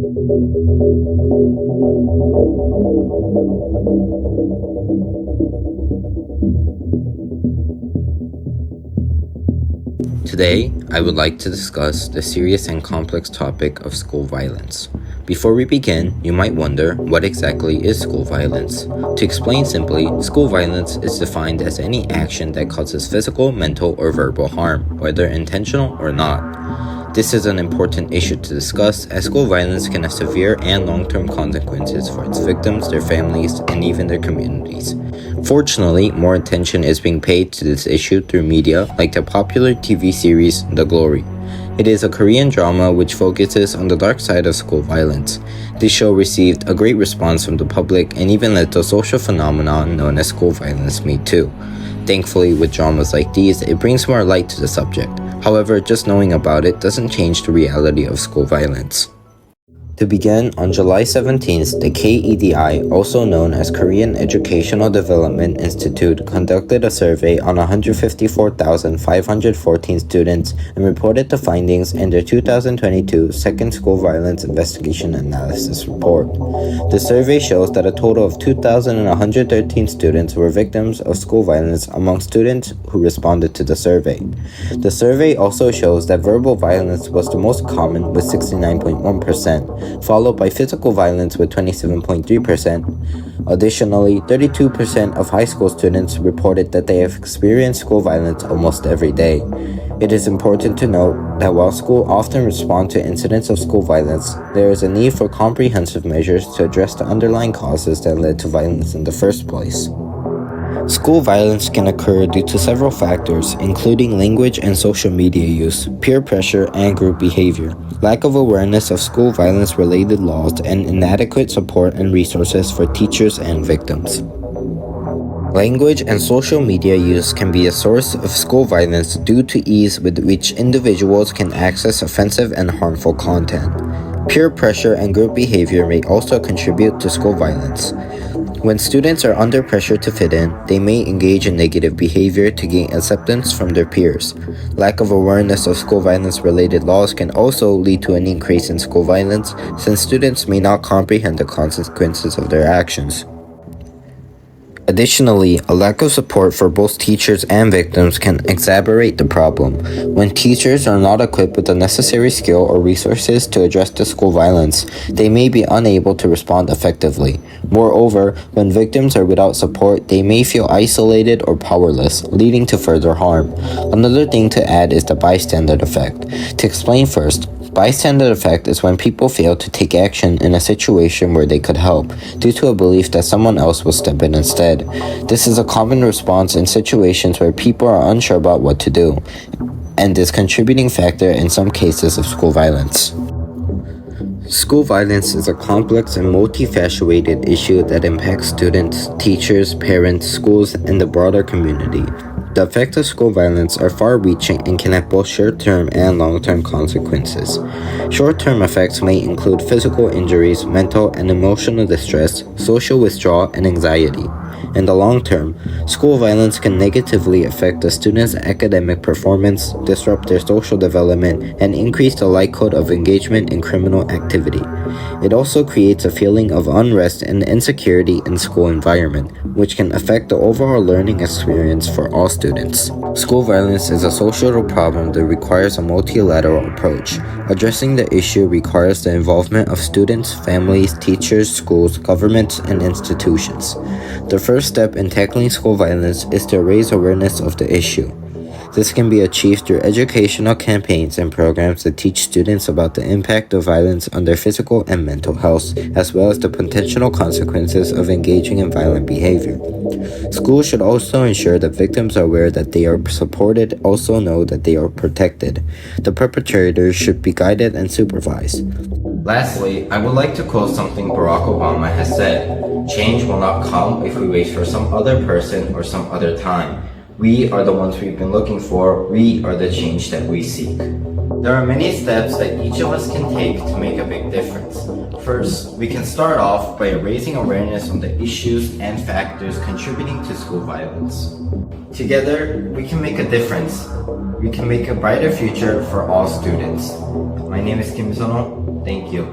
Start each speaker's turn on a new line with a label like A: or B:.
A: Today, I would like to discuss the serious and complex topic of school violence. Before we begin, you might wonder, what exactly is school violence? To explain simply, school violence is defined as any action that causes physical, mental, or verbal harm, whether intentional or not. This is an important issue to discuss, as school violence can have severe and long-term consequences for its victims, their families, and even their communities. Fortunately, more attention is being paid to this issue through media like the popular TV series The Glory. It is a Korean drama which focuses on the dark side of school violence. This show received a great response from the public and even led to a social phenomenon known as school violence Me Too. Thankfully, with dramas like these, it brings more light to the subject. However, just knowing about it doesn't change the reality of school violence. To begin, on July 17th, the KEDI, also known as Korean Educational Development Institute, conducted a survey on 154,514 students and reported the findings in their 2022 Second School Violence Investigation Analysis Report. The survey shows that a total of 2,113 students were victims of school violence among students who responded to the survey. The survey also shows that verbal violence was the most common with 69.1%. Followed by physical violence with 27.3%. Additionally, 32% of high school students reported that they have experienced school violence almost every day. It is important to note that while schools often respond to incidents of school violence, there is a need for comprehensive measures to address the underlying causes that led to violence in the first place. School violence can occur due to several factors, including language and social media use, peer pressure, and group behavior, lack of awareness of school violence-related laws, and inadequate support and resources for teachers and victims. Language and social media use can be a source of school violence due to ease with which individuals can access offensive and harmful content. Peer pressure and group behavior may also contribute to school violence. When students are under pressure to fit in, they may engage in negative behavior to gain acceptance from their peers. Lack of awareness of school violence-related laws can also lead to an increase in school violence, since students may not comprehend the consequences of their actions. Additionally, a lack of support for both teachers and victims can exacerbate the problem. When teachers are not equipped with the necessary skill or resources to address the school violence, they may be unable to respond effectively. Moreover, when victims are without support, they may feel isolated or powerless, leading to further harm. Another thing to add is the bystander effect. To explain first, bystander effect is when people fail to take action in a situation where they could help, due to a belief that someone else will step in instead. This is a common response in situations where people are unsure about what to do, and is a contributing factor in some cases of school violence. School violence is a complex and multifaceted issue that impacts students, teachers, parents, schools, and the broader community. The effects of school violence are far-reaching and can have both short-term and long-term consequences. Short-term effects may include physical injuries, mental and emotional distress, social withdrawal, and anxiety. In the long term, school violence can negatively affect a student's academic performance, disrupt their social development, and increase the likelihood of engagement in criminal activity. It also creates a feeling of unrest and insecurity in school environment, which can affect the overall learning experience for all students. School violence is a social problem that requires a multilateral approach. Addressing the issue requires the involvement of students, families, teachers, schools, governments, and institutions. The first step in tackling school violence is to raise awareness of the issue. This can be achieved through educational campaigns and programs that teach students about the impact of violence on their physical and mental health, as well as the potential consequences of engaging in violent behavior. Schools should also ensure that victims are aware that they are supported, also know that they are protected. The perpetrators should be guided and supervised. Lastly, I would like to quote something Barack Obama has said: "Change will not come if we wait for some other person or some other time. We are the ones we've been looking for. We are the change that we seek." There are many steps that each of us can take to make a big difference. First, we can start off by raising awareness on the issues and factors contributing to school violence. Together, we can make a difference. We can make a brighter future for all students. My name is Kim Sono. Thank you.